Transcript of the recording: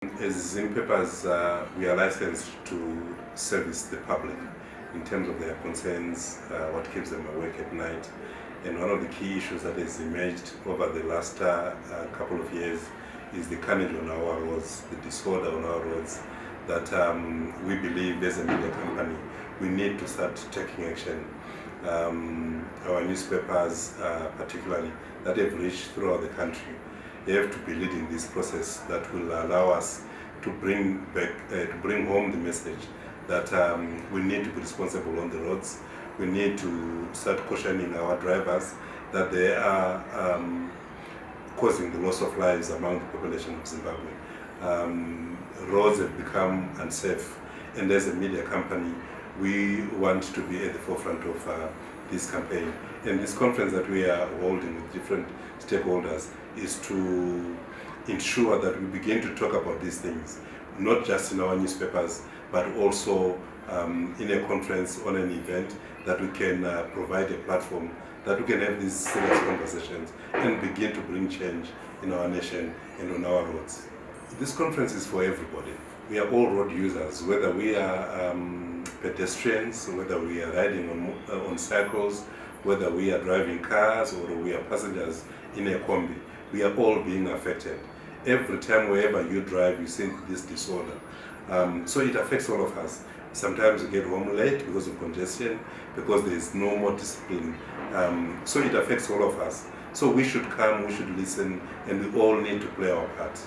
As Zimpapers, we are licensed to service the public in terms of their concerns, what keeps them awake at night. And one of the key issues that has emerged over the last couple of years is the carnage on our roads, the disorder on our roads, that we believe as a media company we need to start taking action. Our newspapers, particularly, that have reached throughout the country, they have to be leading this process that will allow us to bring home the message that we need to be responsible on the roads. We need to start cautioning our drivers that they are causing the loss of lives among the population of Zimbabwe. Roads have become unsafe, and as a media company, we want to be at the forefront of this campaign. And this conference that we are holding with different stakeholders is to ensure that we begin to talk about these things, not just in our newspapers, but also in a conference, on an event, that we can provide a platform that we can have these serious conversations and begin to bring change in our nation and on our roads. This conference is for everybody. We are all road users, whether we are pedestrians, whether we are riding on cycles, whether we are driving cars or we are passengers in a combi. We are all being affected. Every time, wherever you drive, you see this disorder. So it affects all of us. Sometimes we get home late because of congestion, because there is no more discipline. So it affects all of us. So we should come, we should listen, and we all need to play our part.